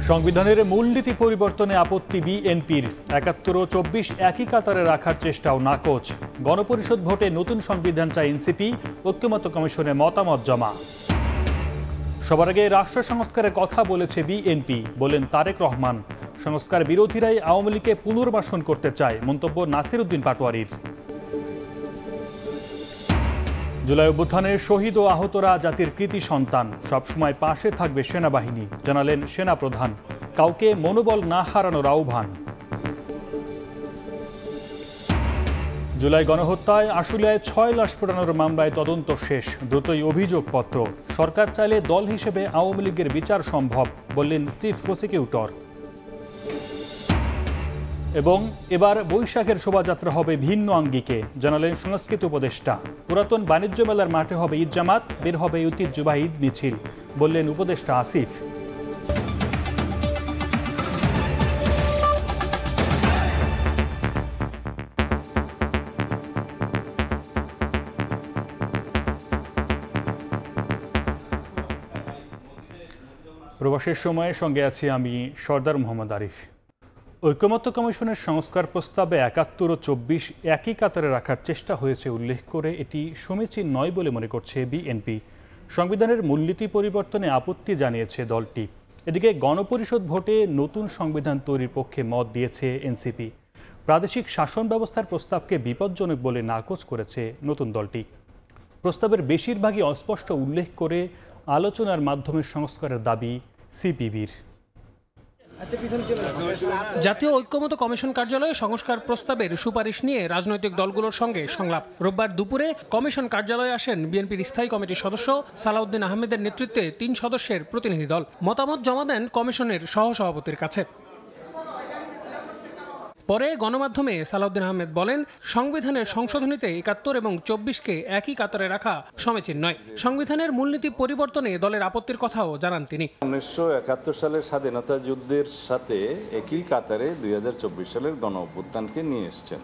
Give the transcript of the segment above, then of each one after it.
সংবিধানের মূলনীতি পরিবর্তনে আপত্তি বিএনপির ৭১ ও ২৪ একই কাতারে রাখার চেষ্টাও নাকচ। গণপরিষদ ভোটে নতুন সংবিধান চায় এনসিপি, ঐক্যমত্য কমিশনে মতামত জমা। সবার আগে রাষ্ট্র সংস্কারের কথা বলেছে বিএনপি, বলেন তারেক রহমান। সংস্কার বিরোধীরাই আওয়ামী লীগকে পুনর্বাসন করতে চায়, মন্তব্য নাসির উদ্দিন পাটোয়ারির। জুলাই অভ্যুত্থানের শহীদ ও আহতরা জাতির কৃতি সন্তান, সবসময় পাশে থাকবে সেনাবাহিনী, জানালেন সেনাপ্রধান। কাউকে মনোবল না হারানোর আহ্বান। জুলাই গণহত্যায় আশুলিয়ায় ৬ লাশ পোড়ানোর মামলায় তদন্ত শেষ, দ্রুতই অভিযোগপত্র। সরকার চাইলে দল হিসেবে আওয়ামী লীগের বিচার সম্ভব, বললেন চিফ প্রসিকিউটর। এবং এবার বৈশাখের শোভাযাত্রা হবে ভিন্ন আঙ্গিকে, জানালেন সংস্কৃতি উপদেষ্টা। পুরাতন বাণিজ্য মেলার মাঠে হবে ঈদ জামাত, বের হবে ঐতিহ্যবাহী ঈদ মিছিল, বললেন উপদেষ্টা আসিফ। প্রবাসের সময়ের সঙ্গে আছি আমি সর্দার মোহাম্মদ আরিফ। ঐক্যমত্য কমিশনের সংস্কার প্রস্তাবে ৭১ ও ২৪ একই কাতারে রাখার চেষ্টা হয়েছে উল্লেখ করে এটি সমীচীন নয় বলে মনে করছে বিএনপি। সংবিধানের মূলনীতি পরিবর্তনে আপত্তি জানিয়েছে দলটি। এদিকে গণপরিষদ ভোটে নতুন সংবিধান তৈরির পক্ষে মত দিয়েছে এনসিপি। প্রাদেশিক শাসন ব্যবস্থার প্রস্তাবকে বিপজ্জনক বলে নাকচ করেছে নতুন দলটি। প্রস্তাবের বেশিরভাগই অস্পষ্ট উল্লেখ করে আলোচনার মাধ্যমে সংস্কারের দাবি সিপিবির। জাতীয় ঐক্যমত্য কমিশন কার্যালয়ে সংস্কার প্রস্তাবের সুপারিশ নিয়ে রাজনৈতিক দলগুলোর সঙ্গে সংলাপ। রোববার দুপুরে কমিশন কার্যালয়ে আসেন বিএনপির স্থায়ী কমিটির সদস্য সালাউদ্দিন আহমেদের নেতৃত্বে ৩ সদস্যের প্রতিনিধি দল। মতামত জমা দেন কমিশনের সহসভাপতির কাছে। পরে গণমাধ্যমে সালাউদ্দিন আহমেদ বলেন, সংবিধানের সংশোধনীতে ৭১ এবং ২৪কে একই কাতারে রাখা সমীচীন নয়। সংবিধানের মূলনীতি পরিবর্তনে দলের আপত্তির কথাও জানান তিনি। ১৯৭১ সালের স্বাধীনতা যুদ্ধের সাথে একই কাতারে ২০২৪ সালের গণ অভ্যুত্থানকে নিয়ে এসছেন,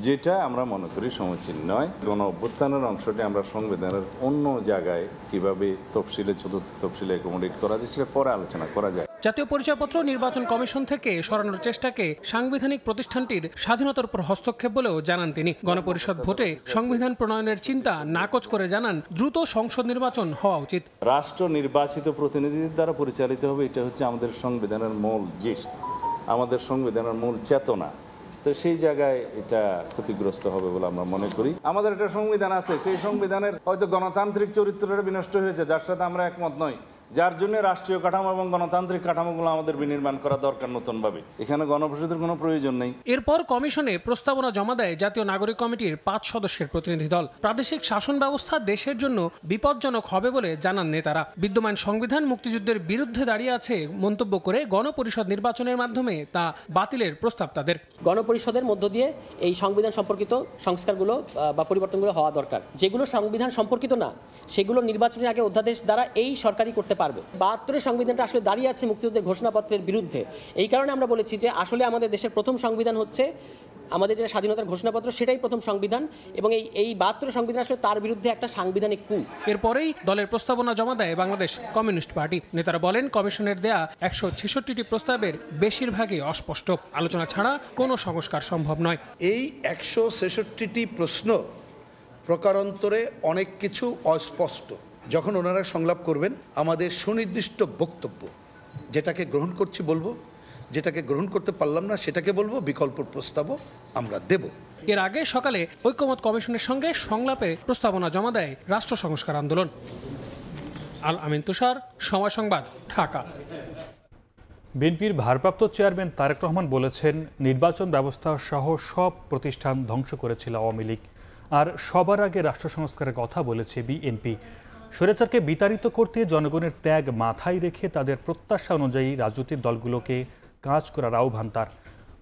যেটা আমরা মনে করি সমীচীন নয়। গণ অভ্যুত্থানের অংশটি আমরা সংবিধানের অন্য জায়গায় কিভাবে তফসিলে, চতুর্থ তফসিলে অ্যাকোমোডেট করা যায় সেটা পরে আলোচনা করা যায়। জাতীয় পরিচয়পত্র নির্বাচন কমিশন থেকে সরানোর চেষ্টাকে সাংবিধানিক প্রতিষ্ঠানটির স্বাধীনতার উপর হস্তক্ষেপ বলেও জানান তিনি। গণপরিষদ ভোটে সংবিধান প্রণয়নের চিন্তা নাকচ করে জানান, দ্রুত সংসদ নির্বাচন হওয়া উচিত। রাষ্ট্র নির্বাচিত প্রতিনিধিদের দ্বারা পরিচালিত হবে, এটা হচ্ছে আমাদের সংবিধানের মূল জিনিস, আমাদের সংবিধানের মূল চেতনা। তো সেই জায়গায় এটা ক্ষতিগ্রস্ত হবে বলে আমরা মনে করি। আমাদের একটা সংবিধান আছে, সেই সংবিধানের হয়তো গণতান্ত্রিক চরিত্রটা বিনষ্ট হয়েছে, যার সাথে আমরা একমত নই, যার জন্য রাষ্ট্রীয় কাঠামো এবং গণতান্ত্রিক কাঠামোগুলো আমাদের বিনির্মাণ করা দরকার নতুনভাবে। এখানে গণপরিষদের কোনো প্রয়োজন নেই। এরপর কমিশনে প্রস্তাবনা জমা দেয় জাতীয় নাগরিক কমিটির ৫ সদস্যের প্রতিনিধি দল। প্রাদেশিক শাসন ব্যবস্থা দেশের জন্য বিপজ্জনক হবে বলে জানান নেতারা। বিদ্যমান সংবিধান মুক্তিযুদ্ধের বিরুদ্ধে দাঁড়িয়ে আছে মন্তব্য করে গণপরিষদ নির্বাচনের মাধ্যমে তা বাতিলের প্রস্তাব তাদের। গণপরিষদের মধ্য দিয়ে এই সংবিধান সম্পর্কিত সংস্কারগুলো বা পরিবর্তনগুলো হওয়া দরকার। যেগুলো সংবিধান সম্পর্কিত না, সেগুলো নির্বাচনের আগে অধ্যাদেশ দ্বারা এই সরকারই করতে পারবে। ৭২-এর সংবিধানটা আসলে দাঁড়িয়ে আছে মুক্তিযুদ্ধের ঘোষণাপত্রের বিরুদ্ধে। এই কারণে আমরা বলেছি যে আসলে আমাদের দেশের প্রথম সংবিধান হচ্ছে আমাদের যেটা স্বাধীনতার ঘোষণাপত্র, সেটাই প্রথম সংবিধান, এবং এই ৭২ সংবিধান আসলে তার বিরুদ্ধে একটা সাংবিধানিক কূপ। এরপরেই দলের প্রস্তাবনা জমা দেয় বাংলাদেশ কমিউনিস্ট পার্টি। নেতারা বলেন, কমিশনের দেয়া ১৬৬টি প্রস্তাবের বেশিরভাগই অস্পষ্ট, আলোচনা ছাড়া কোনো সংস্কার সম্ভব নয়। এই ১৬৬টি প্রশ্ন প্রকারান্তরে অনেক কিছু অস্পষ্ট। যখন ওনারা সংলাপ করবেন, আমাদের সুনির্দিষ্ট বক্তব্য, যেটাকে গ্রহণ করছি বলবো, যেটাকে গ্রহণ করতে পারলাম না সেটাকে বলবো, বিকল্প প্রস্তাবও আমরা দেব। এর আগে সকালে ঐক্যমত কমিশনের সঙ্গে সংলাপে প্রস্তাবনা জমা দেয় রাষ্ট্র সংস্কার আন্দোলন। আল আমিন তুষার, সময় সংবাদ, ঢাকা। বিএনপির ভারপ্রাপ্ত চেয়ারম্যান তারেক রহমান বলেছেন, নির্বাচন ব্যবস্থা সহ সব প্রতিষ্ঠান ধ্বংস করেছিল আওয়ামী লীগ, আর সবার আগে রাষ্ট্র সংস্কারের কথা বলেছে বিএনপি। স্বৈরাচারকে বিতাড়িত করতে জনগণের ত্যাগ মাথায় রেখে তাদের প্রত্যাশা অনুযায়ী রাজনৈতিক দলগুলোকে কাজ করার আহ্বান তার।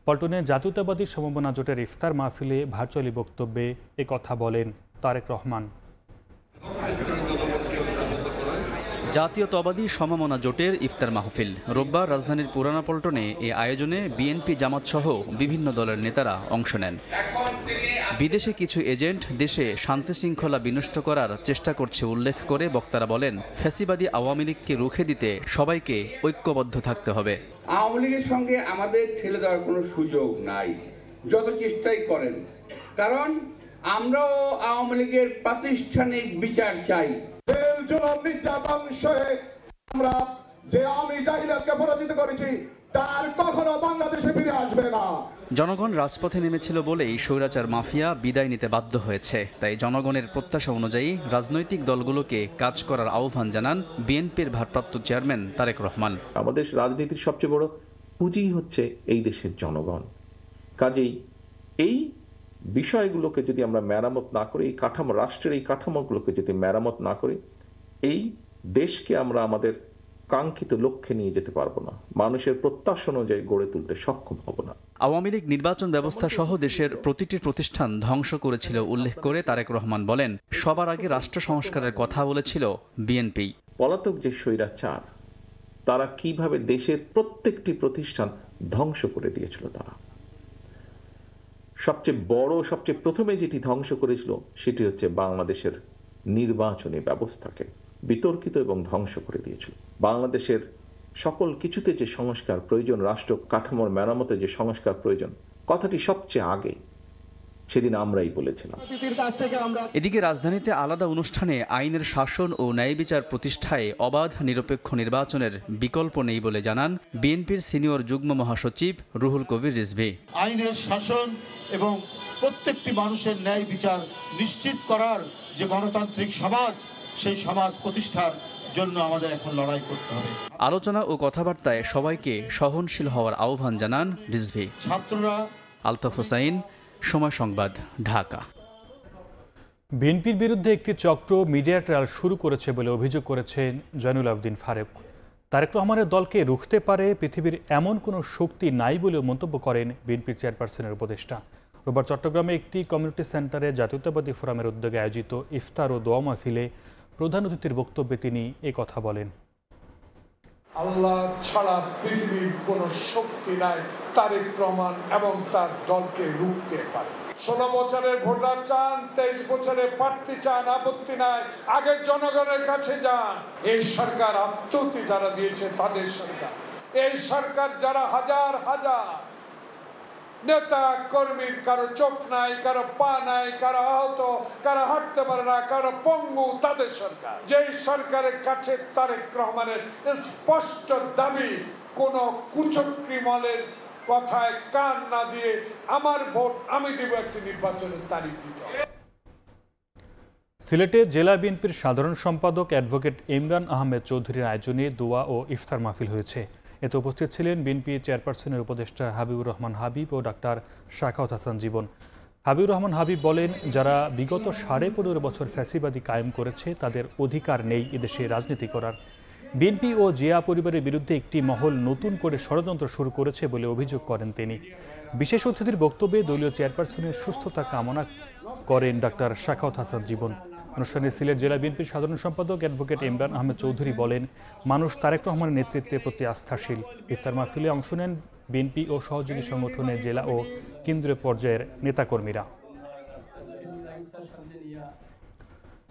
পল্টনে জাতীয়তাবাদী সমমনা জোটের ইফতার মাহফিলে ভার্চুয়ালি বক্তব্যে একথা বলেন তারেক রহমান। জাতীয়তাবাদী সমমনা জোটের ইফতার মাহফিল রোববার রাজধানীর পুরানা পল্টনে এই আয়োজনে বিএনপি জামাত সহ বিভিন্ন দলের নেতারা অংশ নেন। বিদেশে কিছু এজেন্ট দেশে শান্তি শৃঙ্খলা বিনষ্ট করার চেষ্টা করছে উল্লেখ করে বক্তারা বলেন, ফ্যাসিবাদী আওয়ামী লীগকে রুখে দিতে সবাইকে ঐক্যবদ্ধ থাকতে হবে। আওয়ামী লীগের সঙ্গে আমাদের ঠেলে দেওয়ার কোনো সুযোগ নাই, যত চেষ্টাই করেন, কারণ আমরাও আওয়ামী লীগের প্রাতিষ্ঠানিক বিচার চাই। আমরা যে আওয়ামী জাহিলিয়াতকে পরাজিত করেছি তার কখনো বাংলাদেশে ফিরে আসবে না। জনগণ রাজপথে নেমেছিল বলেই স্বৈরাচার মাফিয়া বিদায় নিতে বাধ্য হয়েছে। তাই জনগণের প্রত্যাশা অনুযায়ী রাজনৈতিক দলগুলোকে কাজ করার আহ্বান জানান বিএনপির ভারপ্রাপ্ত চেয়ারম্যান তারেক রহমান। আমাদের রাজনীতির সবচেয়ে বড় পুঁজি হচ্ছে এই দেশের জনগণ। কাজেই এই বিষয়গুলোকে যদি আমরা মেরামত না করি, এই কাঠামো, রাষ্ট্রের এই কাঠামোগুলোকে যদি মেরামত না করি, এই দেশকে আমরা আমাদের কাঙ্ক্ষিত লক্ষ্যে নিয়ে যেতে পারবো না, মানুষের প্রত্যাশা অনুযায়ী গড়ে তুলতে সক্ষম হব না। আওয়ামী লীগ নির্বাচন ব্যবস্থা সহ দেশের প্রতিটি প্রতিষ্ঠান ধ্বংস করেছিল উল্লেখ করে তারেক রহমান বলেন, সবার আগে রাষ্ট্র সংস্কারের কথা বলেছিল বিএনপি। পলাতক যে স্বৈরাচার, তারা কিভাবে দেশের প্রত্যেকটি প্রতিষ্ঠান ধ্বংস করে দিয়েছিল। তারা সবচেয়ে বড়, সবচেয়ে প্রথমে যেটি ধ্বংস করেছিল সেটি হচ্ছে বাংলাদেশের নির্বাচনী ব্যবস্থাকে বিতর্কিত এবং ধ্বংস করে দিয়েছিল। বাংলাদেশের সকল কিছুতে যে সংস্কার প্রয়োজন, রাষ্ট্র কাঠামোর মেরামতে যে সংস্কার প্রয়োজন, কথাটি সবচেয়ে আগে সেদিন আমরাই বলেছিলাম। এদিকে রাজধানীতে আলাদা অনুষ্ঠানে আইনের শাসন ও ন্যায় বিচার প্রতিষ্ঠায় অবাধ নিরপেক্ষ নির্বাচনের বিকল্প নেই বলে জানান বিএনপির সিনিয়র যুগ্ম মহাসচিব রুহুল কবির রিজভী। আইনের শাসন এবং প্রত্যেকটি মানুষের ন্যায় বিচার নিশ্চিত করার যে গণতান্ত্রিক সমাজ, সেই সমাজ প্রতিষ্ঠার জন্য আমাদের এখন লড়াই করতে হবে। আলোচনা ও কথাবার্তায় সবাইকে সহনশীল হওয়ার আহ্বান জানান রিজভী। ছাত্ররা। আলতাফ হোসাইন, সময় সংবাদ, ঢাকা। বিএনপির বিরুদ্ধে একটি চক্র মিডিয়া ট্রায়াল শুরু করেছে বলে অভিযোগ করেছেন জয়নুল আবেদিন ফারুক। তারেক রহমানের দলকে রুখতে পারে পৃথিবীর এমন কোনো শক্তি নাই বলেও মন্তব্য করেন বিএনপি চেয়ারপারসনের উপদেষ্টা। রোববার চট্টগ্রামে একটি কমিউনিটি সেন্টারে জাতীয়তাবাদী ফোরামের উদ্যোগে আয়োজিত ইফতার ও দোয়া মাহফিলে প্রধান অতিথির বক্তব্যে তিনি এ কথা বলেন। আল্লাহ ছাড়া পৃথিবীর কোন শক্তি নাই তারেক রহমান এবং তার দলকে রুখতে পারে। 16 বছরের ভোটার চান, 23 বছরের প্রার্থী চান, আপত্তি নাই, আগে জনগণের কাছে যান। এই সরকার আত্মহত্যা যারা দিয়েছে তাদের সরকার, এই সরকার যারা হাজার হাজার নেতা কর্মীর কারো চোখ নাই, কারো পা নাই, কারো আহত, কারো হাঁটতে পারে না, কারো পঙ্গু, তাদের সরকার। যেই সরকারের কাছে তারেক রহমানের স্পষ্ট দাবি, কোন কুচক্রিমলের কথায় কান না দিয়ে আমার ভোট আমি দেব, একটি নির্বাচনের তারিখ দিতে হবে। সিলেটে জেলা বিএনপির সাধারণ সম্পাদক অ্যাডভোকেট ইমরান আহমেদ চৌধুরীর আয়োজনে দোয়া ও ইফতার মাহফিল হয়েছে। এতে উপস্থিত ছিলেন বিএনপি চেয়ারপারসনের উপদেষ্টা হাবিবুর রহমান হাবিব ও ডাক্তার শাখাওয়াত হাসান জীবন। হাবিবুর রহমান হাবিব বলেন, যারা বিগত 15.5 বছর ফ্যাসিবাদী কায়েম করেছে তাদের অধিকার নেই এদেশে রাজনীতি করার। বিএনপি ও জিয়া পরিবারের বিরুদ্ধে একটি মহল নতুন করে ষড়যন্ত্র শুরু করেছে বলে অভিযোগ করেন তিনি। বিশেষ অতিথির বক্তব্যে দলীয় চেয়ারপারসনের সুস্থতা কামনা করেন ডাক্তার শাখাওয়াত হাসান জীবন। অনুষ্ঠানে সিলেট জেলা বিএনপির সাধারণ সম্পাদক অ্যাডভোকেট ইমরান আহমেদ চৌধুরী বলেন, মানুষ তারেক রহমানের নেতৃত্বের প্রতি আস্থাশীল। ইফতার মাহফিলে অংশ নেন বিএনপি ও সহযোগী সংগঠনের জেলা ও কেন্দ্রীয় পর্যায়ের নেতাকর্মীরা।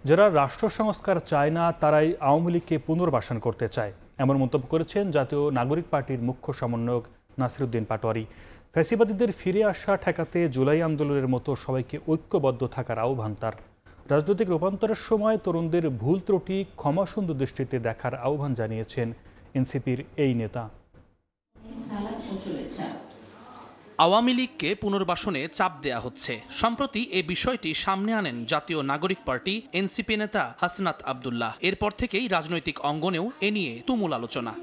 যারা রাষ্ট্র সংস্কার চায় না তারাই আওয়ামী লীগকে পুনর্বাসন করতে চায়, এমন মন্তব্য করেছেন জাতীয় নাগরিক পার্টির মুখ্য সমন্বয়ক নাসিরউদ্দিন পাটোয়ারি। ফ্যাসিবাদীদের ফিরে আসা ঠেকাতে জুলাই আন্দোলনের মতো সবাইকে ঐক্যবদ্ধ থাকার আহ্বান তার। রাজনৈতিক রূপান্তরের সময় তরুণদের ভুল ত্রুটি ক্ষমাসুন্দর দৃষ্টিতে দেখার আহ্বান জানিয়েছেন এনসিপির এই নেতা। আওয়ামী লীগকে পুনর্বাসনে চাপ দেয়া হচ্ছে। সম্প্রতি এ বিষয়টি সামনে আনেন জাতীয় নাগরিক পার্টি এনসিপি নেতা হাসনাত আব্দুল্লাহ। এরপর থেকেই রাজনৈতিক অঙ্গনেও এ নিয়ে তুমুল আলোচনা।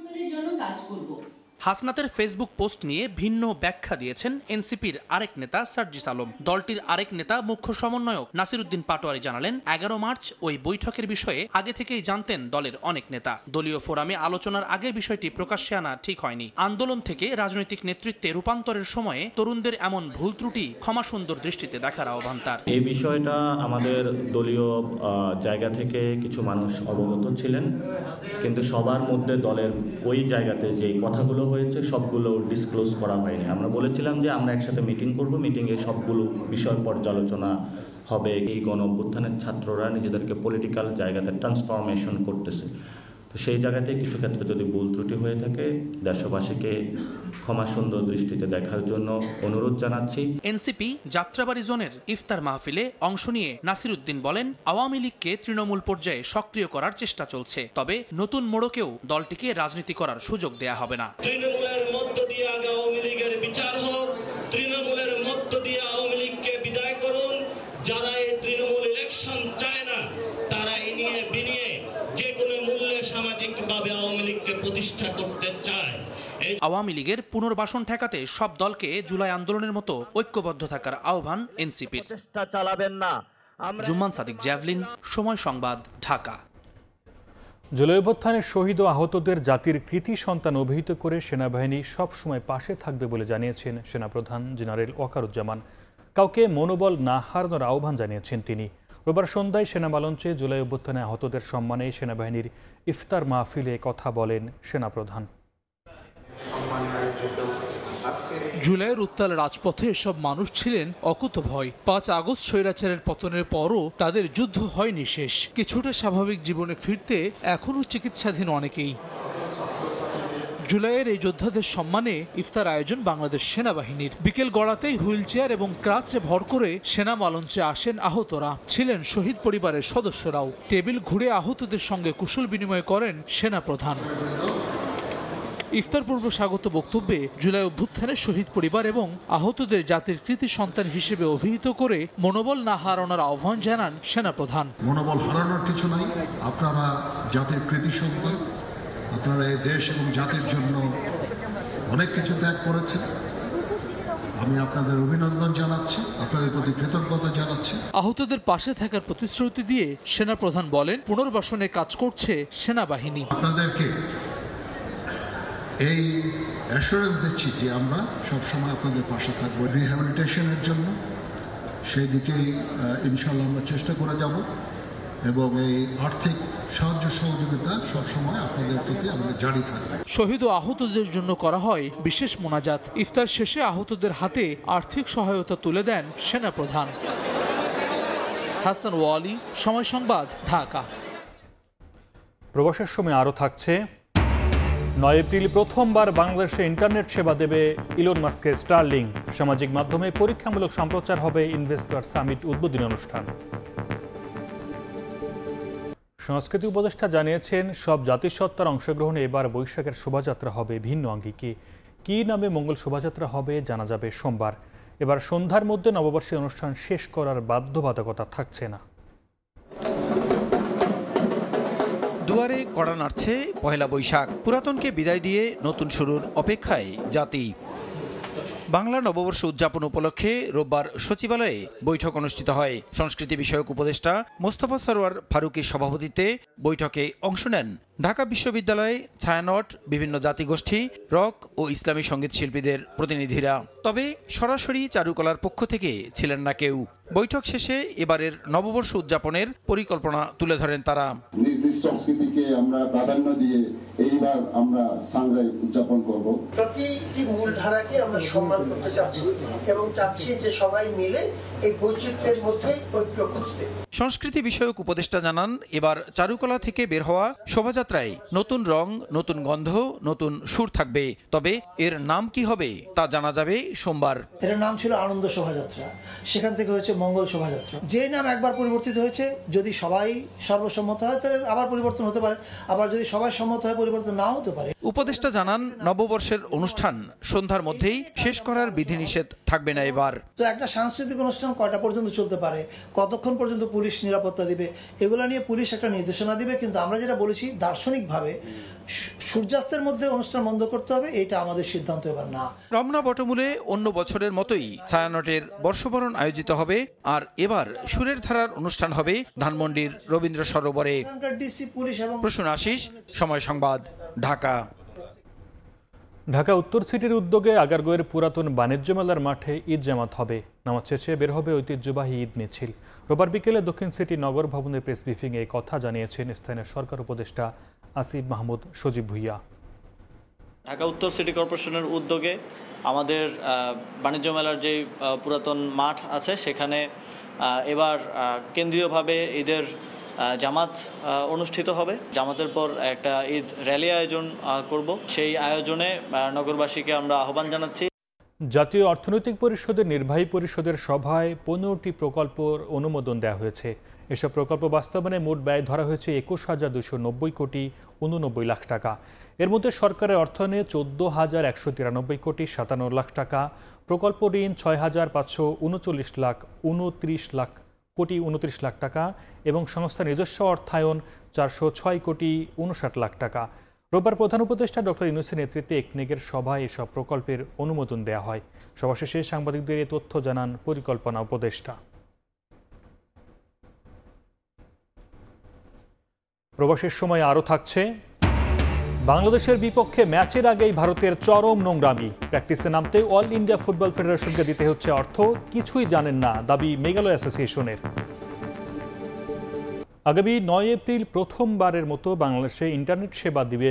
হাসনাতের ফেসবুক পোস্ট নিয়ে ভিন্ন ব্যাখ্যা দিয়েছেন এনসিপির আরেক নেতা সার্জিস আলম। দলটির আরেক নেতা মুখ্য সমন্বয়ক নাসিরউদ্দিন পাটোয়ারি জানালেন, 11 মার্চ ওই বৈঠকের বিষয়ে আগে থেকেই জানতেন দলের অনেক নেতা। দলীয় ফোরামে আলোচনার আগে বিষয়টি প্রকাশ্যে আনা ঠিক হয়নি। আন্দোলন থেকে রাজনৈতিক নেতৃত্বে রূপান্তরের সময়ে তরুণদের এমন ভুল ত্রুটি ক্ষমাসুন্দর দৃষ্টিতে দেখার আহ্বান তার। এই বিষয়টা আমাদের দলীয় জায়গা থেকে কিছু মানুষ অবগত ছিলেন, কিন্তু সবার মধ্যে দলের ওই জায়গাতে যে কথাগুলো হয়েছে সবগুলো ডিসক্লোজ করা হয়নি। আমরা বলেছিলাম যে আমরা একসাথে মিটিং করব, মিটিংয়ে সবগুলো বিষয় পর্যালোচনা হবে। এই গণ অভ্যুত্থানের ছাত্ররা নিজেদেরকে পলিটিক্যাল জায়গাতে ট্রান্সফরমেশন করতেছে, তো সেই জায়গাতে কিছু ক্ষেত্রে যদি ভুল ত্রুটি হয়ে থাকে দেশবাসীকে ক্ষমাসুন্দর দৃষ্টিতে দেখার জন্য অনুরোধ জানাচ্ছি। এনসিপি যাত্রাবাড়ি জোনের ইফতার মাহফিলে অংশ নিয়ে নাসিরউদ্দিন বলেন, আওয়ামী লীগকে তৃণমূল পর্যায়ে সক্রিয় করার চেষ্টা চলছে, তবে নতুন মোড়কেও দলটিকে রাজনীতি করার সুযোগ দেয়া হবে না। তৃণমূলের মধ্য দিয়ে আগে আওয়ামী লীগের বিচার হোক, তৃণমূলের মধ্য দিয়ে আওয়ামী লীগকে বিদায় করুন। যারা এই তৃণমূল ইলেকশন চায় না তারা এই নিয়ে বিনিয়ে যে কোনো মূল্যে সামাজিকভাবে আওয়ামী লীগকে প্রতিষ্ঠা করতে চায়। আওয়ামী লীগের পুনর্বাসন ঠেকাতে সব দলকে জুলাই আন্দোলনের মতো ঐক্যবদ্ধ থাকার আহ্বান এনসিপির। চেষ্টা চালাবেন না। জুম্মান সাদিক, জ্যাভলিন, সময় সংবাদ, ঢাকা। জুলাই অভ্যুত্থানের শহীদ ও আহতদের জাতির কৃতি সন্তান অভিহিত করে সেনাবাহিনী সবসময় পাশে থাকবে বলে জানিয়েছেন সেনাপ্রধান জেনারেল ওয়াকারুজ্জামান। কাউকে মনোবল না হারানোর আহ্বান জানিয়েছেন তিনি। রোববার সন্ধ্যায় সেনাবালঞ্চে জুলাই অভ্যুত্থানে আহতদের সম্মানে সেনাবাহিনীর ইফতার মাহফিলে কথা বলেন সেনাপ্রধান। জুলাইয়ের উত্তাল রাজপথে এসব মানুষ ছিলেন অকুতভয়। 5 আগস্ট স্বৈরাচারের পতনের পরও তাদের যুদ্ধ হয়নি শেষ। কিছুটা স্বাভাবিক জীবনে ফিরতে এখনও চিকিৎসাধীন অনেকেই। জুলাইয়ের এই যোদ্ধাদের সম্মানে ইফতার আয়োজন বাংলাদেশ সেনাবাহিনীর। বিকেল গড়াতেই হুইল চেয়ার এবং ক্রাচে ভর করে সেনা মালঞ্চে আসেন আহতরা। ছিলেন শহীদ পরিবারের সদস্যরাও। টেবিল ঘুরে আহতদের সঙ্গে কুশল বিনিময় করেন সেনাপ্রধান। ইফতার পূর্ব স্বাগত বক্তব্যে জুলাই অভ্যুত্থানের শহীদ পরিবার এবং আহতদের জাতির কৃতি সন্তান হিসেবে অভিহিত করে মনোবল না হারানোর আহ্বান জানান সেনাপ্রধান। মনোবল হারানোর কিছু নাই, আপনারা জাতির কৃতি সন্তান, আপনারা এই দেশ এবং জাতির জন্য অনেক কিছু ত্যাগ করেছেন। আমি আপনাদের অভিনন্দন জানাচ্ছি, আপনাদের প্রতি কৃতজ্ঞতা জানাচ্ছি। আহতদের পাশে থাকার প্রতিশ্রুতি দিয়ে সেনাপ্রধান বলেন, পুনর্বাসনে কাজ করছে সেনাবাহিনী। আপনাদেরকে এই অ্যাসুরেন্স দিচ্ছি যে আমরা সবসময় আপনাদের পাশে থাকবো রিহ্যাবিলিটেশনের জন্য। সেই দিকেই ইনশাল্লাহ আমরা চেষ্টা করে যাব এবং এই আর্থিক সাহায্য সহযোগিতা সবসময় আপনাদের প্রতি আমাদের জারি থাকবে। শহীদ ও আহতদের জন্য করা হয় বিশেষ মোনাজাত। ইফতার শেষে আহতদের হাতে আর্থিক সহায়তা তুলে দেন সেনাপ্রধান। হাসান ওয়ালি, সময় সংবাদ, ঢাকা। প্রবাসের সময় আরও থাকছে, 9 এপ্রিল প্রথমবার বাংলাদেশে ইন্টারনেট সেবা দেবে ইলন মাস্কের স্টারলিংক। সামাজিক মাধ্যমে পরীক্ষামূলক সম্প্রচার হবে ইনভেস্টর সামিট উদ্বোধনী অনুষ্ঠান। সংস্কৃতি উপদেষ্টা জানিয়েছেন, সব জাতিসত্তার অংশগ্রহণে এবার বৈশাখের শোভাযাত্রা হবে ভিন্ন আঙ্গিকে। কী নামে মঙ্গল শোভাযাত্রা হবে জানা যাবে সোমবার। এবার সন্ধ্যার মধ্যে নববর্ষের অনুষ্ঠান শেষ করার বাধ্যবাধকতা থাকছে না। দুয়ারে কড়া নাড়ছে পহেলা বৈশাখ। পুরাতনকে বিদায় দিয়ে নতুন শুরুর অপেক্ষায় জাতি। বাংলা নববর্ষ উদযাপন উপলক্ষে রোববার সচিবালয়ে বৈঠক অনুষ্ঠিত হয়। সংস্কৃতি বিষয়ক উপদেষ্টা মোস্তফা সরোয়ার ফারুকীর সভাপতিত্বে বৈঠকে অংশ নেন ঢাকা বিশ্ববিদ্যালয়ে ছায়ানট, বিভিন্ন জাতিগোষ্ঠী, রক ও ইসলামী সঙ্গীত শিল্পীদের প্রতিনিধিরা। তবে সরাসরি চারুকলার পক্ষ থেকে ছিলেন না কেউ। বৈঠক শেষে এবারের নববর্ষ উদযাপনের পরিকল্পনা তুলে ধরেন তারা। নিজ নিজ সংস্কৃতিকে আমরা প্রাধান্য দিয়ে এইবার আমরা সাংগ্রাই উদযাপন করব। প্রতিটি মূল ধারাকে আমরা সম্মান করতে চাচ্ছি এবং চাচ্ছি যে সবাই মিলে এই বৈচিত্র্যের মধ্যে ঐক্য খুঁজতে। সংস্কৃতি বিষয়ক উপদেষ্টা জানান, এবার চারুকলা থেকে বের হওয়া শোভাযাত্রায় নতুন রং, নতুন গন্ধ, নতুন সুর থাকবে। তবে এর নাম কি হবে তা জানা যাবে সোমবার। এর নাম ছিল আনন্দ শোভাযাত্রা, সেখান থেকে হয়েছে মঙ্গল শোভাযাত্রা। যে নাম একবার পরিবর্তিত হয়েছে, যদি সবাই সর্বসম্মত হয় তাহলে আবার পরিবর্তন হতে পারে, আবার যদি সবাই সম্মত হয় পরিবর্তন নাও হতে পারে। উপদেষ্টা জানান, নববর্ষের অনুষ্ঠান সন্ধ্যার মধ্যেই শেষ করার বিধিনিষেধ থাকবে না এবার। তো একটা সাংস্কৃতিক অনুষ্ঠান কয়টা পর্যন্ত চলতে পারে, কতক্ষণ পর্যন্ত পুলিশ নিরাপত্তা দিবে, এগুলো নিয়ে পুলিশ একটা নির্দেশনা দিবে। কিন্তু আমরা যেটা বলেছি, দার্শনিকভাবে সূর্যাস্তের মধ্যে অনুষ্ঠান বন্ধ করতে হবে, এটা আমাদের সিদ্ধান্ত এবার না। রমনা বটমূলে অন্য বছরের মতোই ছায়ানটের বর্ষবরণ আয়োজিত হবে, আর এবার সুরের ধারার অনুষ্ঠান হবে ধানমন্ডির রবীন্দ্র সরোবরে। প্রসূন আশিস, সময় সংবাদ, ঢাকা। ঢাকা উত্তর সিটির উদ্যোগে আগারগাঁওয়ের পুরাতন বাণিজ্য মেলার মাঠে ঈদ জামাত হবে। নামাজ শেষে বের হবে ঐতিহ্যবাহী ঈদ মিছিল। রোববার বিকেলে দক্ষিণ সিটি নগর ভবনের প্রেস ব্রিফিংয়ে এই কথা জানিয়েছেন স্থানীয় সরকার উপদেষ্টা আসিফ মাহমুদ সজীব ভুইয়া। ঢাকা উত্তর সিটি কর্পোরেশনের উদ্যোগে আমাদের বাণিজ্য মেলার যে পুরাতন মাঠ আছে সেখানে এবার কেন্দ্রীয়ভাবে ঈদের জামাত অনুষ্ঠিত হবে। জামাতের পর একটা ঈদ র্যালি আয়োজন করব। সেই আয়োজনে নগরবাসীকে আমরা আহ্বান জানাচ্ছি। জাতীয় অর্থনৈতিক পরিষদের নির্বাহী পরিষদের সভায় 15টি প্রকল্পের অনুমোদন দেওয়া হয়েছে। এসব প্রকল্প বাস্তবায়নে মোট ব্যয় ধরা হয়েছে 21,290 কোটি 89 লাখ টাকা। এর মধ্যে সরকারের অর্থায়নে 14,193 কোটি 57 লাখ টাকা, প্রকল্প ঋণ 6,539 লাখ 29 লাখ টাকা এবং সংস্থার নিজস্ব অর্থায়ন 406 কোটি 59 লাখ টাকা। রোববার প্রধান উপদেষ্টা ডক্টর ইউনূসের নেতৃত্বে একনেকের সভায় এসব প্রকল্পের অনুমোদন দেওয়া হয়। সভা শেষে সাংবাদিকদের এ তথ্য জানান পরিকল্পনা উপদেষ্টা। প্রবাসের সময় আরও থাকছে, বাংলাদেশের বিপক্ষে ম্যাচের আগেই ভারতের চরম নোংরামি। প্র্যাকটিসে নামতে অল ইন্ডিয়া ফুটবল ফেডারেশনকে দিতে হচ্ছে অর্থ, কিছুই জানেন না, দাবি মেঘালয় অ্যাসোসিয়েশনের। আগামী 9 এপ্রিল প্রথমবারের মতো বাংলাদেশে ইন্টারনেট সেবা দিবে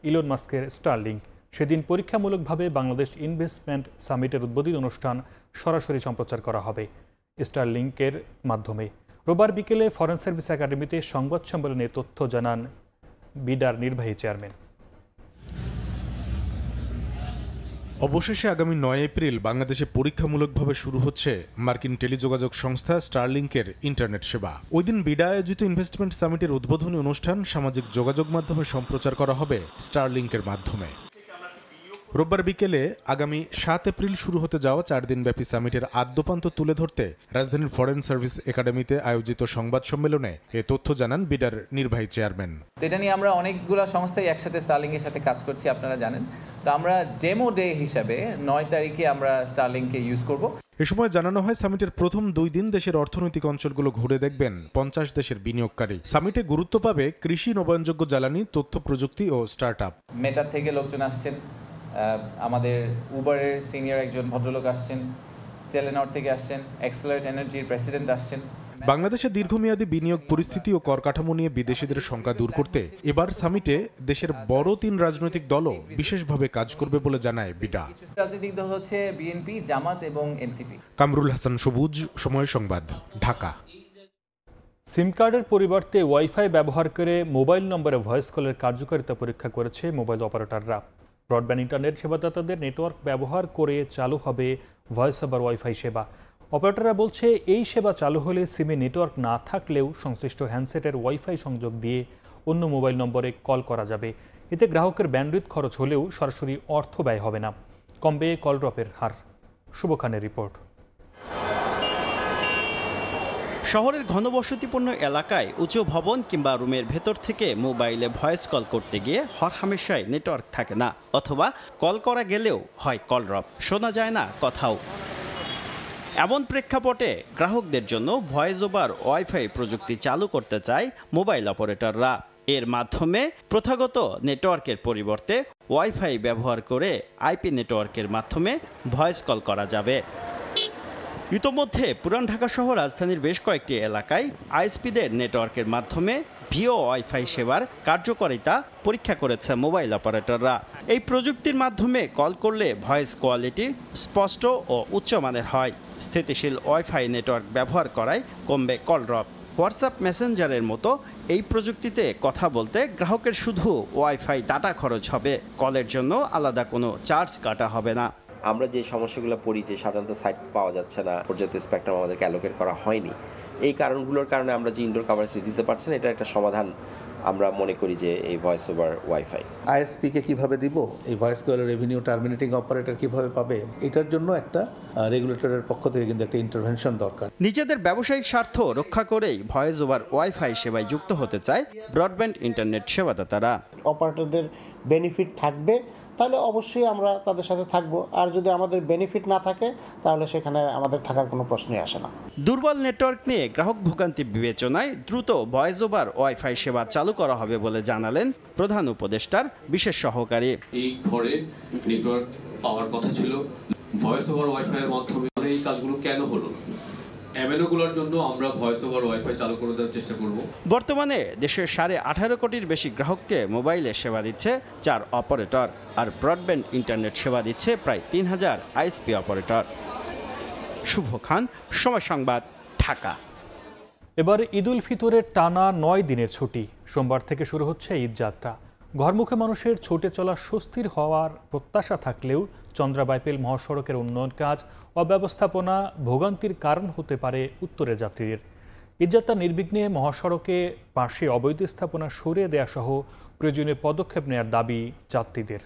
ইলন মাস্কের স্টারলিংক। সেদিন পরীক্ষামূলকভাবে বাংলাদেশ ইনভেস্টমেন্ট সামিটের উদ্বোধনী অনুষ্ঠান সরাসরি সম্প্রচার করা হবে স্টারলিংকের মাধ্যমে। রোববার বিকেলে ফরেন সার্ভিস একাডেমিতে সংবাদ সম্মেলনে তথ্য জানান বিডার নির্বাহী চেয়ারম্যান। অবশেষে আগামী 9 এপ্রিল বাংলাদেশে পরীক্ষামূলকভাবে শুরু হচ্ছে মার্কিন টেলিযোগাযোগ সংস্থা স্টারলিংকের ইন্টারনেট সেবা। ওই দিন বিডা আয়োজিত ইনভেস্টমেন্ট সামিটের উদ্বোধনী অনুষ্ঠান সামাজিক যোগাযোগ মাধ্যমে সম্প্রচার করা হবে স্টারলিংকের মাধ্যমে। রোববার বিকেলে আগামী 7 এপ্রিল শুরু হতে যাওয়া 4 দিনব্যাপী সামিটের আদ্যপান্ত তুলে ধরতে রাজধানীর ফরেন সার্ভিস একাডেমিতে আয়োজিত সংবাদ সম্মেলনে এ তথ্য জানান বিডার নির্বাহী চেয়ারম্যান। এটা নিয়ে আমরা অনেকগুলো সংস্থাই একসাথে স্টারলিংকের সাথে কাজ করছি, আপনারা জানেন। তো আমরা ডেমো ডে হিসাবে 9 তারিখে আমরা স্টারলিংকে ইউজ করব। এ সময় জানানো হয় সামিটের প্রথম 2 দিন দেশের অর্থনৈতিক অঞ্চলগুলো ঘুরে দেখবেন 50 দেশের বিনিয়োগকারী। সামিটে গুরুত্ব পাবে কৃষি, নবায়নযোগ্য জ্বালানি, তথ্য প্রযুক্তি ও স্টার্টআপ। মেটা থেকে লোকজন আসছেন, আমাদের উবারের সিনিয়র একজন ভদ্রলোক আসছেন, টেলেনর থেকে আসছেন, এক্সেলারেট এনার্জির প্রেসিডেন্ট আসছেন। বাংলাদেশে দীর্ঘমেয়াদী বিনিয়োগ পরিস্থিতি ও কর কাঠামো নিয়ে বিদেশিদের শঙ্কা দূর করতে এবার সামিটে দেশের বড় 3 রাজনৈতিক দলও বিশেষভাবে কাজ করবে বলে জানায় বিডা। রাজনৈতিক দল হচ্ছে বিএনপি, জামাত এবং এনসিপি। কামরুল হাসান সবুজ, সময় সংবাদ, ঢাকা। সিম কার্ডের পরিবর্তে ওয়াইফাই ব্যবহার করে মোবাইল নম্বরে ভয়েস কলের কার্যকারিতা পরীক্ষা করেছে মোবাইল অপারেটররা। ব্রডব্যান্ড ইন্টারনেট সেবাদাতাদের নেটওয়ার্ক ব্যবহার করে চালু হবে ভয়েস ওভার ওয়াইফাই সেবা। অপারেটররা বলছে, এই সেবা চালু হলে সিমে নেটওয়ার্ক না থাকলেও সংশ্লিষ্ট হ্যান্ডসেটের ওয়াইফাই সংযোগ দিয়ে অন্য মোবাইল নম্বরে কল করা যাবে। এতে গ্রাহকের ব্যান্ডউইথ খরচ হলেও সরাসরি অর্থ ব্যয় হবে না, কমবে কল ড্রপের হার। শুভ খানের রিপোর্ট। শহরের ঘনবসতিপূর্ণ এলাকায় উঁচু ভবন কিংবা রুমের ভেতর থেকে মোবাইলে ভয়েস কল করতে গিয়ে হরহামেশাই নেটওয়ার্ক থাকে না, অথবা কল করা গেলেও হয় কল ড্রপ, শোনা যায় না কথাও। এমন প্রেক্ষাপটে গ্রাহকদের জন্য ভয়েস ওভার ওয়াইফাই প্রযুক্তি চালু করতে চায় মোবাইল অপারেটররা। এর মাধ্যমে প্রথাগত নেটওয়ার্কের পরিবর্তে ওয়াইফাই ব্যবহার করে আইপি নেটওয়ার্কের মাধ্যমে ভয়েস কল করা যাবে। ইতোমধ্যে পুরান ঢাকা সহ রাজধানীর বেশ কয়েকটি এলাকায় আইএসপিদের নেটওয়ার্কের মাধ্যমে ভিও ওয়াইফাই সেবার কার্যকারিতা পরীক্ষা করেছে মোবাইল অপারেটররা। এই প্রযুক্তির মাধ্যমে কল করলে ভয়েস কোয়ালিটি স্পষ্ট ও উচ্চমানের হয়। স্থিতিশীল ওয়াইফাই নেটওয়ার্ক ব্যবহার করায় কমবে কল ড্রপ। হোয়াটসঅ্যাপ মেসেঞ্জারের মতো এই প্রযুক্তিতে কথা বলতে গ্রাহকের শুধু ওয়াইফাই ডাটা খরচ হবে, কলের জন্য আলাদা কোনো চার্জ কাটা হবে না। আমরা যে সমস্যাগুলো পড়ি যে সাধারণত সাইট পাওয়া যাচ্ছে না, পর্যাপ্ত স্পেকট্রাম আমাদেরকে অ্যালোকেট করা হয়নি, এই কারণগুলোর কারণে আমরা যে ইনডোর কভারেজ দিতে পারছি না, এটা একটা সমাধান আমরা মনে করি যে এই ভয়েস ওভার ওয়াইফাই। আইএসপিকে কিভাবে দিব, এই voice call revenue terminating operator কিভাবে পাবে, এটার জন্য একটা রেগুলেটরের পক্ষ থেকে কিন্তু একটা ইন্টারভেনশন দরকার। নিজেদের ব্যবসায়িক স্বার্থ রক্ষা করেই ভয়েস ওভার ওয়াইফাই সেবায় যুক্ত হতে চায় ব্রডব্যান্ড ইন্টারনেট সেবাদাতারা। অপারেটরদের বেনিফিট থাকবে তাহলে অবশ্যই আমরা তাদের সাথে থাকব, আর যদি আমাদের বেনিফিট না থাকে তাহলে সেখানে আমাদের থাকার কোনো প্রশ্নই আসে না। দুর্বল নেটওয়ার্ক নিয়ে গ্রাহক ভোগান্তি বিবেচনায় দ্রুত ভয়েস ওভার ওয়াইফাই সেবা চালু করা হবে বলে জানালেন প্রধান উপদেষ্টার বিশেষ সহকারী। এই ঘরে নেটওয়ার্ক পাওয়ার কথা ছিল, ভয়েস ওভার ওয়াইফাই এর মাধ্যমে এই কাজগুলো কেন হলো না? এমএনওগুলোর জন্য আমরা ভয়েস ওভার ওয়াইফাই চালু করে দেওয়ার চেষ্টা করব। বর্তমানে দেশের 18.5 কোটির বেশি গ্রাহককে মোবাইলে সেবা দিচ্ছে 4 অপারেটর, আর ব্রডব্যান্ড ইন্টারনেট সেবা দিচ্ছে প্রায় 3000 আইএসপি অপারেটর। শুভ খান, সময় সংবাদ, ঢাকা। এবার ঈদ উল ফিতরের টানা 9 দিনের ছুটি, সোমবার থেকে শুরু হচ্ছে ঈদ যাত্রা। ঘরমুখে মানুষের ছুটে চলা স্বস্তির হওয়ার প্রত্যাশা থাকলেও চন্দ্রা বাইপেল মহাসড়কের উন্নয়ন কাজ অব্যবস্থাপনা ভোগান্তির কারণ হতে পারে উত্তরের যাত্রীদের। ঈদযাত্রা নির্বিঘ্নে মহাসড়কে পাশে অবৈধ স্থাপনা সরিয়ে দেওয়া সহ প্রয়োজনীয় পদক্ষেপ নেওয়ার দাবি যাত্রীদের।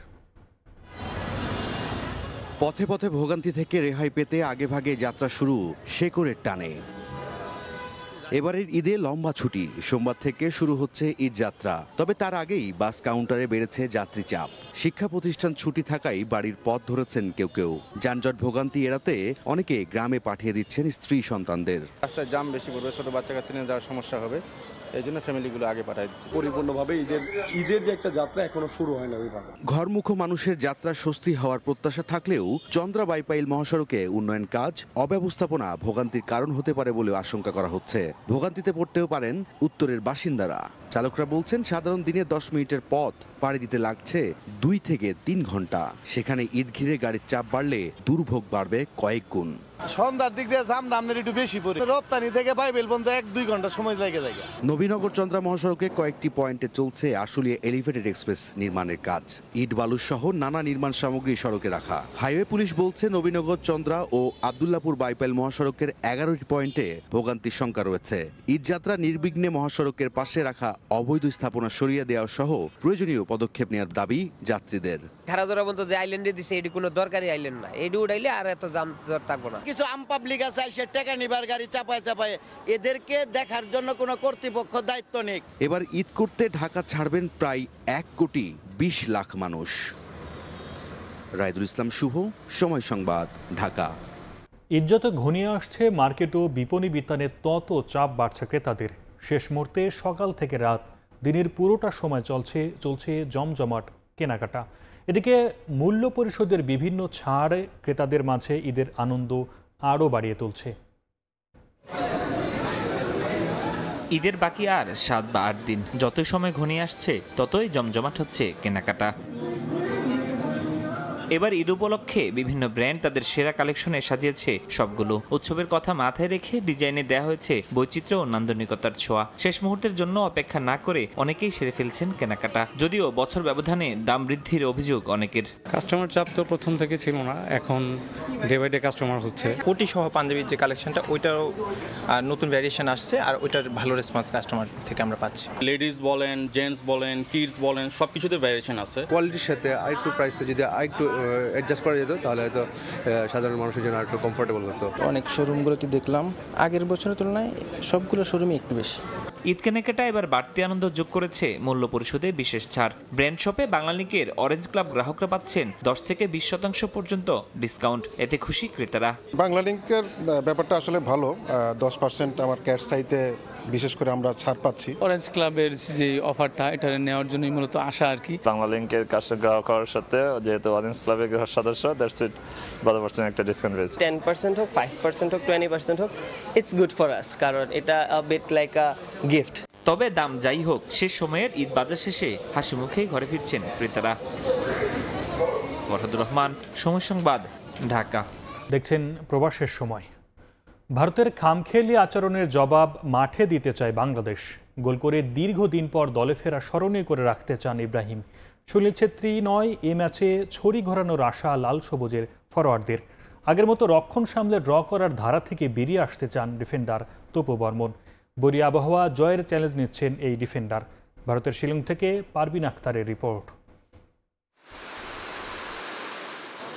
পথে পথে ভোগান্তি থেকে রেহাই পেতে আগেভাগে যাত্রা শুরু শেকড়ের টানে। এবারের ঈদে লম্বা ছুটি, সোমবার থেকে শুরু হচ্ছে ঈদ যাত্রা। তবে তার আগেই বাস কাউন্টারে বেড়েছে যাত্রী চাপ। শিক্ষা প্রতিষ্ঠান ছুটি থাকায় বাড়ির পথ ধরেছেন কেউ কেউ। যানজট ভোগান্তি এড়াতে অনেকে গ্রামে পাঠিয়ে দিচ্ছেন স্ত্রী সন্তানদের। রাস্তায় জাম বেশি পড়বে, ছোট বাচ্চা কাছে নিয়ে যাওয়ার সমস্যা হবে, এই জন্য ফ্যামিলিগুলো আগে পাঠিয়ে দিচ্ছে। পরিপূর্ণভাবে ঈদের যে একটা যাত্রা এখনো শুরু হয় না ওইভাবে। ঘরমুখ মানুষের যাত্রা স্বস্তি হওয়ার প্রত্যাশা থাকলেও চন্দ্রা বাইপাইল মহাসড়কে উন্নয়ন কাজ অব্যবস্থাপনা ভোগান্তির কারণ হতে পারে বলে আশঙ্কা করা হচ্ছে। ভোগান্তিতে পড়তেও পারেন উত্তরের বাসিন্দারা। চালকরা বলছেন সাধারণ দিনে 10 মিনিটের পথ পাড়ি দিতে লাগছে 2 থেকে 3 ঘন্টা। সেখানে ঈদ ঘিরে গাড়ির চাপ বাড়লে দুর্ভোগ বাড়বে কয়েক গুণ। সন্ধ্যার দিক দিয়ে জাম নামের একটু বেশি পড়ে, রপ্তানি থেকে বাইবেল পর্যন্ত 1-2 ঘন্টা সময় লেগে যায়। নবীনগর চন্দ্রা মহাসড়কে কয়েকটি পয়েন্টে চলছে আশুলিয়া এলিভেটেড এক্সপ্রেস নির্মাণের কাজ। ইট বালু সহ নানা নির্মাণ সামগ্রী সড়কে রাখা। হাইওয়ে পুলিশ বলছে নবীনগর চন্দ্রা ও আব্দুল্লাপুর বাইপাইল মহাসড়কের 11টি পয়েন্টে ভোগান্তির শঙ্কা রয়েছে। ঈদযাত্রা নির্বিঘ্নে মহাসড়কের পাশে রাখা অবৈধ স্থাপনা সরিয়ে দেওয়া সহ প্রয়োজনীয় পদক্ষেপ নেওয়ার দাবি যাত্রীদের। খারাজোরা বলতো যে আইল্যান্ডে দিছে, এটি কোনো দরকারি আইল্যান্ড না, এটি উঠাইলে আর এত জাম থাকবো না। কিছু আম পাবলিক আছে সে টাকা নিবার গাড়ি চাপায় চাপায়, এদেরকে দেখার জন্য কোনো কর্তৃপক্ষ দায়িত্ব নেই। এবার ঈদ করতে ঢাকা ছাড়বেন প্রায় 1,20,00,000 মানুষ। রায়দুল ইসলাম শুভ, সময় সংবাদ, ঢাকা। ঈদ যত ঘনিয়ে আসছে মার্কেট ও বিপণী বিতানে তত চাপ বাড়ছে ক্রেতাদের। শেষ মুহূর্তে সকাল থেকে রাত দিনের পুরোটা সময় চলছে জমজমাট কেনাকাটা। এদিকে মূল্য পরিশোধের বিভিন্ন ছাড় ক্রেতাদের মাঝে ঈদের আনন্দ আরও বাড়িয়ে তুলছে। ঈদের বাকি আর 7 বা 8 দিন। যতই সময় ঘনিয়ে আসছে ততই জমজমাট হচ্ছে কেনাকাটা। এবার ঈদ উপলক্ষে বিভিন্ন ব্র্যান্ড তাদের সেরা কালেকশনে সাজিয়েছে সবগুলো। উৎসবের কথা মাথায় রেখে ডিজাইনে দেওয়া হয়েছে বৈচিত্র্য ও নান্দনিকতার ছোঁয়া। শেষ মুহূর্তের জন্য অপেক্ষা না করে অনেকেই সেরে ফেলছেন কেনাকাটা, যদিও বছর ব্যবধানে দাম বৃদ্ধির অভিযোগ অনেকের। কাস্টমার চাপ তো প্রথম থেকে ছিল না, এখন ডে বাই ডে কাস্টমার হচ্ছে। কোটি সহ পাঞ্জাবির যে কালেকশনটা, ওইটারও নতুন ভ্যারিয়েশন আসছে, আর ওইটার ভালো রেসপন্স কাস্টমার থেকে আমরা পাচ্ছি। লেডিস বলেন, জেন্টস বলেন, কিডস বলেন, সব কিছুতে ভ্যারিয়েশন আছে। কোয়ালিটির সাথে আরেকটু প্রাইসটা যদি আরেকটু অ্যাডজাস্ট করা যেত তাহলে হয়তো সাধারণ মানুষের জন্য আরেকটু কমফোর্টেবল হতো। অনেক শোরুমগুলোতে দেখলাম আগের বছরের তুলনায় সবগুলো শোরুমই একটু বেশি। ঈদ কেনাকাটা এবার বাড়তি আনন্দ যোগ করেছে মূল্য পরিশোধে বিশেষ ছাড়। ব্র্যান্ড শপে বাংলালিংকের অরেঞ্জ ক্লাব গ্রাহকরা পাচ্ছেন 10 থেকে 20% পর্যন্ত ডিসকাউন্ট। এতে খুশি ক্রেতারা। বাংলালিংকের ব্যাপারটা আসলে ভালো, 10% আমার ক্যাশ চাইতে বিশেষ করে আমরা ছাড় পাচ্ছি। অরেঞ্জ ক্লাবের যে অফারটা, এটা নেওয়ার জন্যই মূলত আশা আর কি। বাংলালিংকের কাস্টমার গ্রাহক হওয়ার সাথে যেহেতু অরেঞ্জ ক্লাবের সদস্য, দ্যাটস ইট, 12% একটা ডিসকাউন্ট রয়েছে। 10% হোক, 5% হোক, 20% হোক, ইটস গুড ফর আস, কারণ এটা a bit like a gift. তবে দাম যাই হোক, শেষ সময়ের ঈদ বাজার শেষে হাসি মুখেই ঘরে ফিরছেন ক্রেতারা। ফরহাদুর রহমান, সময় সংবাদ, ঢাকা। দেখছেন প্রবাসের সময়। ভারতের খামখেয়ালি আচরণের জবাব মাঠে দিতে চায় বাংলাদেশ। গোল করে দীর্ঘদিন পর দলে ফেরা স্মরণীয় করে রাখতে চান ইব্রাহিম। সুনীল ছেত্রী নয়, এ ম্যাচে ছড়ি ঘোরানোর আশা লাল সবুজের ফরোয়ার্ডদের। আগের মতো রক্ষণ সামলে ড্র করার ধারা থেকে বেরিয়ে আসতে চান ডিফেন্ডার তপু বর্মন। বরি আবহাওয়া জয়ের চ্যালেঞ্জ নিচ্ছেন এই ডিফেন্ডার। ভারতের শিলং থেকে পারভিন আক্তারের রিপোর্ট।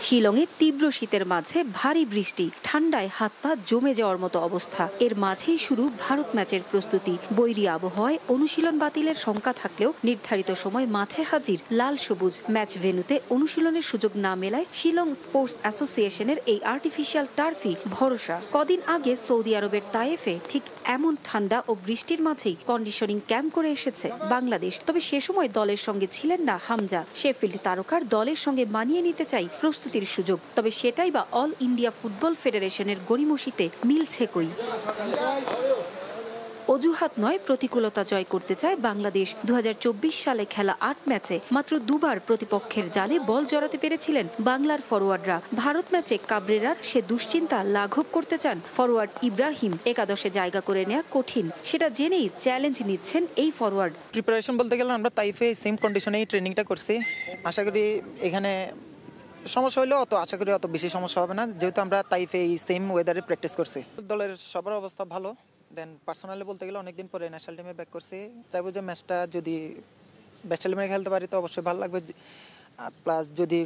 শিলংয়ে তীব্র শীতের মাঝে ভারী বৃষ্টি, ঠান্ডায় হাত পা জমে যাওয়ার মতো অবস্থা। এর মাঝেই শুরু ভারত ম্যাচের প্রস্তুতি। বৈরী আবহাওয়ায় অনুশীলন বাতিলের শঙ্কা থাকলেও নির্ধারিত সময় মাঠে হাজির লাল সবুজ। ম্যাচ ভেন্যুতে অনুশীলনের সুযোগ না মেলায় শিলং স্পোর্টস অ্যাসোসিয়েশনের এই আর্টিফিশিয়াল টার্ফই ভরসা। কদিন আগে সৌদি আরবের তায়েফে ঠিক এমন ঠান্ডা ও বৃষ্টির মাঝেই কন্ডিশনিং ক্যাম্প করে এসেছে বাংলাদেশ। তবে সে সময় দলের সঙ্গে ছিলেন না হামজা। শেফিল্ড তারকার দলের সঙ্গে মানিয়ে নিতে চাই প্রস্তুতির সুযোগ, তবে সেটাই বা অল ইন্ডিয়া ফুটবল ফেডারেশনের গড়িমসিতে মিলছে কই? অজুহাত নয়, প্রতিকূলতা জয় করতে চায় বাংলাদেশ। 2024 সালে খেলা 8 ম্যাচে মাত্র দুবার প্রতিপক্ষের জালে বল জড়াতে পেরেছিলেন বাংলার ফরোয়ার্ডরা। ভারত ম্যাচে কাবরেরার সে দুশ্চিন্তা লাঘব করতে চান ফরোয়ার্ড ইব্রাহিম। একাদশে জায়গা করে নেওয়া কঠিন, সেটা জেনেই চ্যালেঞ্জ নিচ্ছেন এই ফরোয়ার্ড। প্রিপারেশন বলতে গেলে আমরা তাইফে সেম কন্ডিশনেই ট্রেনিংটা করছি। আশা করি এখানে সমস্যা হইলেও আশা করি অত বেশি সমস্যা হবে না, যেহেতু আমরা তাইফে এই সেম ওয়েদারে প্র্যাকটিস করছি। দলের সবার অবস্থা ভালো। দেন পার্সোনালি বলতে গেলে অনেকদিন পরে ন্যাশনাল টিমে ব্যাক করছি। চাইবো যে ম্যাচটা যদি বেস্ট এলিমেন্টে খেলতে পারি তো অবশ্যই ভালো লাগবে, প্লাস যদি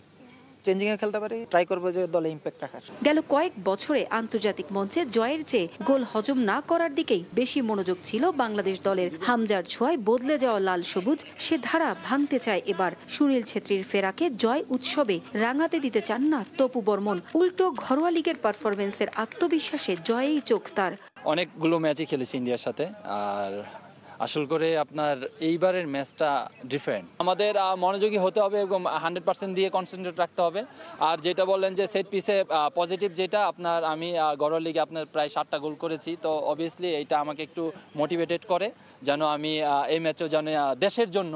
চেঞ্জিংয়ে খেলতে পারি ট্রাই করবো যে দলে ইম্প্যাক্ট রাখার। গেল কয়েক বছরে আন্তর্জাতিক মঞ্চে জয়ের চেয়ে গোল হজম না করার দিকেই বেশি মনোযোগ ছিল বাংলাদেশ দলের। হামজার ছোঁয়ায় বদলে যাওয়া লাল সবুজ সে ধারা ভাঙতে চায় এবার। সুনীল ছেত্রীর ফেরাকে জয় উৎসবে রাঙাতে দিতে চান না তপু বর্মন। উল্টো ঘরোয়া লিগের পারফরমেন্সের আত্মবিশ্বাসে জয়েই চোখ তার। অনেকগুলো ম্যাচই খেলেছি ইন্ডিয়ার সাথে, আর আসল করে আপনার এইবারের ম্যাচটা ডিফারেন্ট। আমাদের মনোযোগী হতে হবে এবং 100% দিয়ে কনসেন্ট্রেট রাখতে হবে। আর যেটা বললেন যে সেট পিসে পজিটিভ, যেটা আপনার আমি ঘরোয়া লিগে আপনার প্রায় 7টা গোল করেছি, তো অবভিয়াসলি এইটা আমাকে একটু মোটিভেটেড করে যেন আমি এই ম্যাচেও যেন দেশের জন্য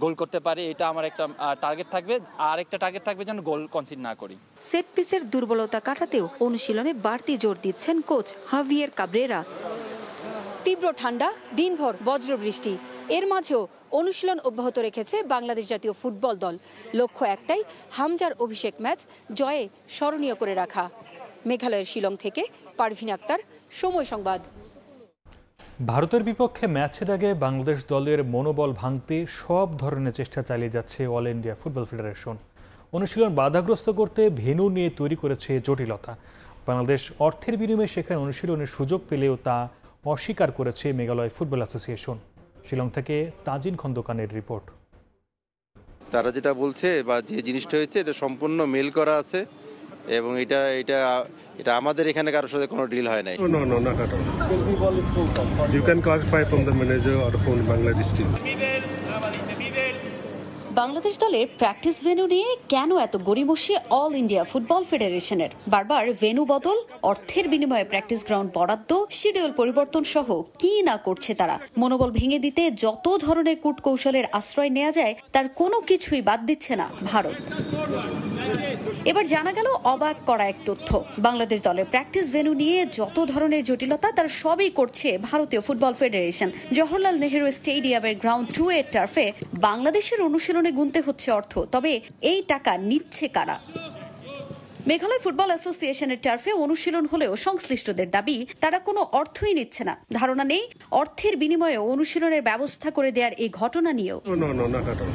গোল করতে পারি। এটা আমার একটা টার্গেট থাকবে, আর একটা টার্গেট থাকবে যেন গোল কনসিড না করি। সেট পিসের দুর্বলতা কাটাতেও অনুশীলনে বাড়তি জোর দিচ্ছেন কোচ হাভিয়ের কাবরেরা। তীব্র ঠান্ডা, দিনভর বজ্রবৃষ্টি, এর মাঝেও অনুশীলন অব্যাহত রেখেছে বাংলাদেশ জাতীয় ফুটবল দল। লক্ষ্য একটাই, হামজার অভিষেক ম্যাচ জয়ে স্মরণীয় করে রাখা। মেঘালয়ের শিলং থেকে পারভিন আক্তার, সময় সংবাদ। ভারতের বিপক্ষে ম্যাচের আগে বাংলাদেশ দলের মনোবল ভাঙতে সব ধরনের চেষ্টা চালিয়ে যাচ্ছে অল ইন্ডিয়া ফুটবল ফেডারেশন। অনুশীলন বাধাগ্রস্ত করতে ভেন্যু নিয়ে তৈরি করেছে জটিলতা। বাংলাদেশ অর্থের বিনিময়ে সেখানে অনুশীলনের সুযোগ পেলেও তা অস্বীকার করেছে মেঘালয় ফুটবল অ্যাসোসিয়েশন। শিলং থেকে তাজিন খন্দকানের রিপোর্ট। তারা যেটা বলছে বা যে জিনিসটা হয়েছে এটা সম্পূর্ণ মেল করা আছে এবং এটা এটা এটা আমাদের এখানে কারোর সাথে কোনো ডিল হয় নাই। No, not at all. You can clarify from the manager or from Bangladesh team. Bangladesh দলের প্র্যাকটিস ভেন্যু নিয়ে কেন এত গড়িমসি অল ইন্ডিয়া ফুটবল ফেডারেশনের? বারবার ভেন্যু বদল, অর্থের বিনিময়ে প্র্যাকটিস গ্রাউন্ড বরাদ্দ, শিডিউল পরিবর্তন সহ কি না করছে তারা। মনোবল ভেঙে দিতে যত ধরনের কূটকৌশলের আশ্রয় নেওয়া যায় তার কোনো কিছুই বাদ দিচ্ছে না ভারত। এবার জানা গেল অবাক করা এক তথ্য, বাংলাদেশ দলের প্র্যাকটিস ভেন্যু নিয়ে যত ধরনের জটিলতা তার সবই করছে ভারতীয় ফুটবল ফেডারেশন। জওহরলাল নেহেরু স্টেডিয়ামের গ্রাউন্ড 2 এর টার্ফে বাংলাদেশের অনুশীলনে গুনতে হচ্ছে অর্থ, তবে এই টাকা নিচ্ছে কারা? মেঘালয় ফুটবল অ্যাসোসিয়েশনের টার্ফে অনুশীলন হলেও সংশ্লিষ্টদের দাবি তারা কোনো অর্থই নিচ্ছে না। ধারণা নেই অর্থের বিনিময়ে অনুশীলনের ব্যবস্থা করে দেওয়ার এই ঘটনা নিয়েও। No, not at all.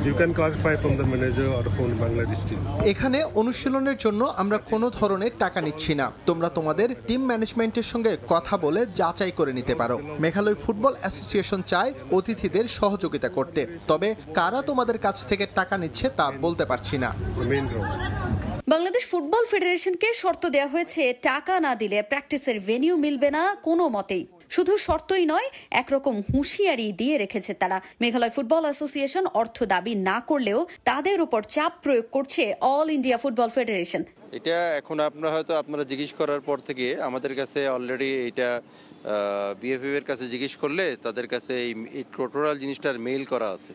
You can clarify from the manager or from Bangladesh team. এখানে অনুশীলনের জন্য আমরা কোনো ধরনের টাকা নিচ্ছি না। তোমরা তোমাদের টিম ম্যানেজমেন্টের সঙ্গে কথা বলে যাচাই করে নিতে পারো। মেঘালয় ফুটবল অ্যাসোসিয়েশন চায় অতিথিদের সহযোগিতা করতে, তবে কারা তোমাদের কাছ থেকে টাকা নিচ্ছে তা বলতে পারছি না। বাংলাদেশ ফুটবল ফেডারেশনকে শর্ত দেওয়া হয়েছে, টাকা না দিলে প্র্যাকটিসের ভেন্যু মিলবে না কোনো মতেই। শুধু শর্তই নয়, একরকম হুঁশিয়ারি দিয়ে রেখেছে তারা। মেঘালয় ফুটবল অ্যাসোসিয়েশন অর্থ দাবি না করলেও তাদের উপর চাপ প্রয়োগ করছে অল ইন্ডিয়া ফুটবল ফেডারেশন। এটা এখন আপনারা জিজ্ঞেস করার পর থেকে আমাদের কাছে অলরেডি এটা বিএফএফ এর কাছে জিজ্ঞেস করলে তাদের কাছে এই টোটাল জিনিসটার মেইল করা আছে।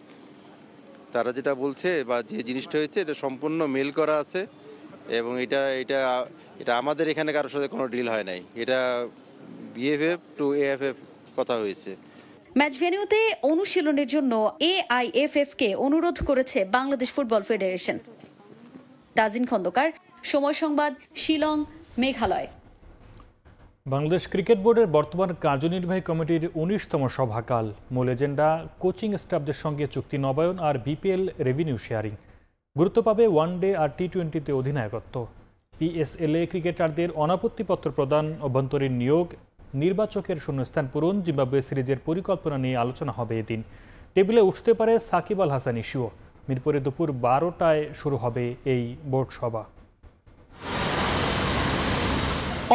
তারা যেটা বলছে বা যে জিনিসটা হয়েছে এটা সম্পূর্ণ মেল করা আছে এবং এটা এটা এটা আমাদের এখানে কারোর সাথে কোনো ডিল হয় নাই। এটা বিএফএফ টু এএফএফ কথা হয়েছে। ম্যাচ ভেন্যুতে অনুশীলনের জন্য AIFF কে অনুরোধ করেছে বাংলাদেশ ফুটবল ফেডারেশন। তাজিন খন্দকার, সময় সংবাদ, শিলং, মেঘালয়। বাংলাদেশ ক্রিকেট বোর্ডের বর্তমান কার্যনির্বাহী কমিটির 19তম সভাকাল। মূল এজেন্ডা কোচিং স্টাফদের সঙ্গে চুক্তি নবায়ন আর BPL রেভিনিউ শেয়ারিং। গুরুত্ব পাবে ওয়ানডে আর T20-তে অধিনায়কত্ব। PSL-এ ক্রিকেটারদের অনাপত্তিপত্র প্রদান, অভ্যন্তরীণ নিয়োগ, নির্বাচকের শূন্যস্থান পূরণ, জিম্বাবুয়ে সিরিজের পরিকল্পনা নিয়ে আলোচনা হবে এদিন। টেবিলে উঠতে পারে সাকিব আল হাসান ইস্যুও। মিরপুরে দুপুর 12টায় শুরু হবে এই বোর্ড সভা।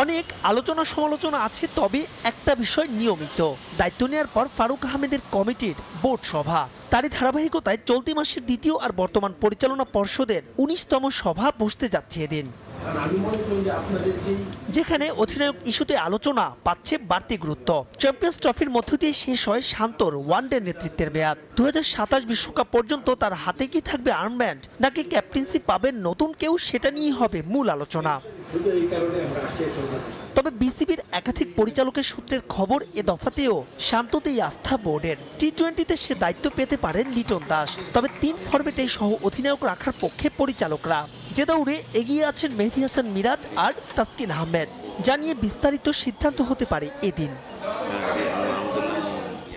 অনেক আলোচনা সমালোচনা আছে, তবে একটা বিষয় নিয়মিত। দায়িত্ব নেওয়ার পর ফারুক আহমেদের কমিটির বোর্ড সভা, তারই ধারাবাহিকতায় চলতি মাসের দ্বিতীয় আর বর্তমান পরিচালনা পর্ষদের 19তম সভা বসতে যাচ্ছে এদিন, যেখানে অধিনায়ক ইস্যুতে আলোচনা পাচ্ছে বাড়তি গুরুত্ব। চ্যাম্পিয়ন্স ট্রফির মধ্য দিয়ে শেষ হয় শান্তর ওয়ানডে নেতৃত্বের মেয়াদ। 2027 বিশ্বকাপ পর্যন্ত তার হাতে কি থাকবে আর্মব্যান্ড, নাকি ক্যাপ্টেন্সি পাবেন নতুন কেউ, সেটা নিয়ে হবে মূল আলোচনা। তবে বিসিবির একাধিক পরিচালকের সূত্রের খবর, এ দফাতেও শান্ততেই আস্থা বোর্ডের। T20-তে সে দায়িত্ব পেতে পারেন লিটন দাস, তবে 3 ফরম্যাটে সহ অধিনায়ক রাখার পক্ষে পরিচালকরা। যে দৌড়ে এগিয়ে আছেন মেহেদী হাসান মিরাজ আর তাসকিন আহমেদ, জানিয়ে বিস্তারিত সিদ্ধান্ত হতে পারে এদিন।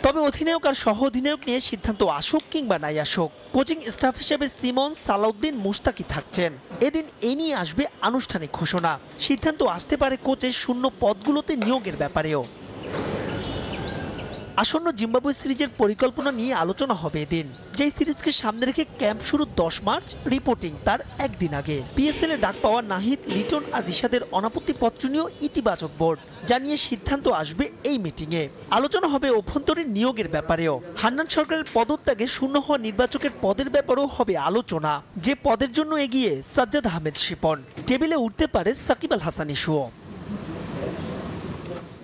তবে অধিনায়ক আর সহ অধিনায়ক নিয়ে সিদ্ধান্ত আসুক কিংবা নাই আসুক, কোচিং স্টাফ হিসেবে সিমন, সালাউদ্দিন, মুস্তাকি থাকছেন। এদিন এ নিয়ে আসবে আনুষ্ঠানিক ঘোষণা। সিদ্ধান্ত আসতে পারে কোচের শূন্য পদগুলোতে নিয়োগের ব্যাপারেও। আসন্ন জিম্বাবুয়ে সিরিজের পরিকল্পনা নিয়ে আলোচনা হবে এদিন। যেই সিরিজকে সামনে রেখে ক্যাম্প শুরু 10 মার্চ, রিপোর্টিং তার একদিন আগে। PSL-এ ডাক পাওয়া নাহিদ, লিটন আর রিশাদের অনাপত্তিপত্র নিয়েও ইতিবাচক বোর্ড, জানিয়ে সিদ্ধান্ত আসবে এই মিটিংয়ে। আলোচনা হবে অভ্যন্তরীণ নিয়োগের ব্যাপারেও। হান্নান সরকারের পদত্যাগে শূন্য হওয়া নির্বাচকের পদের ব্যাপারেও হবে আলোচনা, যে পদের জন্য এগিয়ে সাজ্জাদ আহমেদ শিপন। টেবিলে উঠতে পারে সাকিব আল হাসান ইস্যুও।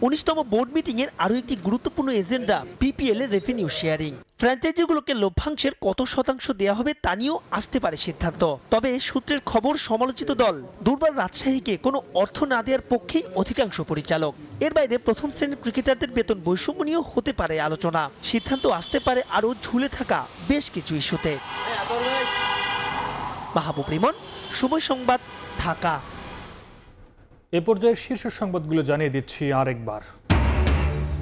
19তম বোর্ড মিটিংয়ের আরও একটি গুরুত্বপূর্ণ এজেন্ডা BPL এর রেভিনিউ শেয়ারিং। ফ্র্যাঞ্চাইজিগুলোকে লভ্যাংশের কত শতাংশ দেওয়া হবে তা নিয়েও আসতে পারে সিদ্ধান্ত। তবে সূত্রের খবর, সমালোচিত দল দুর্বল রাজশাহীকে কোনো অর্থ না দেওয়ার পক্ষেই অধিকাংশ পরিচালক। এর বাইরে প্রথম শ্রেণীর ক্রিকেটারদের বেতন বৈষম্য নিয়েও হতে পারে আলোচনা। সিদ্ধান্ত আসতে পারে আরও ঝুলে থাকা বেশ কিছু ইস্যুতে। মাহবুব রিমন, সময় সংবাদ, ঢাকা। এ পর্যায়ে শীর্ষ সংবাদগুলো জানিয়ে দিচ্ছি আরেকবার।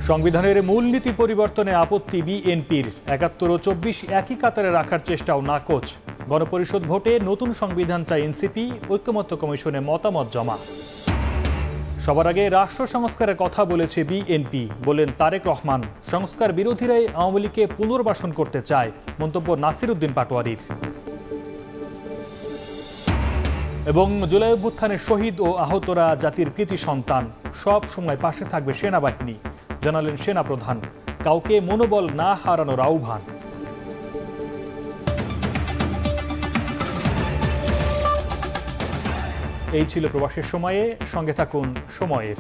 সংবিধানের মূলনীতি পরিবর্তনে আপত্তি বিএনপির। ৭১ ও ২৪ একই কাতারে রাখার চেষ্টাও নাকচ। গণপরিষদ ভোটে নতুন সংবিধান চায় এনসিপি, ঐকমত্য কমিশনে মতামত জমা। সবার আগে রাষ্ট্র সংস্কারের কথা বলেছে বিএনপি, বলেন তারেক রহমান। সংস্কার বিরোধীরাই আওয়ামী লীগকে পুনর্বাসন করতে চায়, মন্তব্য নাসির উদ্দিন পাটোয়ারির। এবং জুলাই অভ্যুত্থানের শহীদ ও আহতরা জাতির কৃতি সন্তান, সব সময় পাশে থাকবে সেনাবাহিনী, জানালেন সেনাপ্রধান। কাউকে মনোবল না হারানোর আহ্বান। এই ছিল প্রবাসের সময়ে। সঙ্গে থাকুন সময়ের।